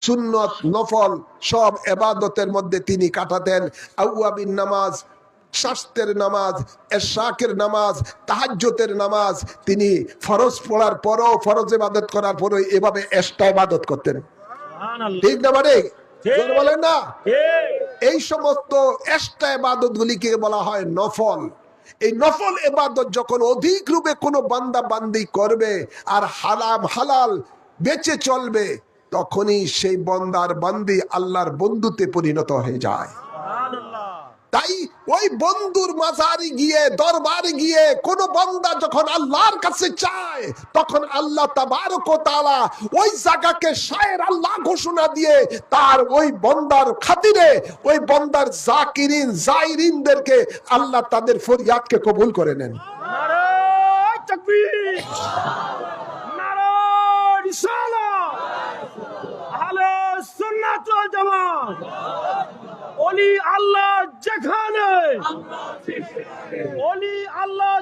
সুন্নত নফল সব ইবাদতের মধ্যে তিনি কাটাতেন। আউয়াবিন নামাজ, শাস্তের নামাজ, এশাকের নামাজ, তাহাজ্জুদের নামাজ, তিনি ফরজ পড়ার পরও, ফরজ ইবাদত করার পরও এভাবে এক্সট্রা ইবাদত করতেন। ঠিক না মানে বলেন না? এই সমস্ত এক্সট্রা ইবাদত গুলিকে বলা হয় নফল। এই নফল ইবাদত যখন অধিক রূপে কোনো বান্দা বান্দি করবে আর হারাম হালাল বেঁচে চলবে, তখনই সেই বান্দার বান্দি আল্লাহর বন্ধুতে পরিণত হয়ে যায়। তাই ওই বন্ধুর মাজারে গিয়ে, দরবারে গিয়ে কোন বান্দা যখন আল্লাহর কাছে চায়, তখন আল্লাহ তাবারক ওয়া তাআলা ওই জায়গাকে শায়ের আল্লাহ ঘোষণা দিয়ে তার ওই বান্দার খাতিরে, ওই বান্দার জাকিরিন জাইরিনদেরকে আল্লাহ তাদের ফরিয়াদকে কবুল করে নেন। নারে তাকবীর, নারে রিসালাত, আহলে সুন্নাত ওয়াল জামাত। ওলি আল্লাহ যেখানে, ওলি আল্লাহ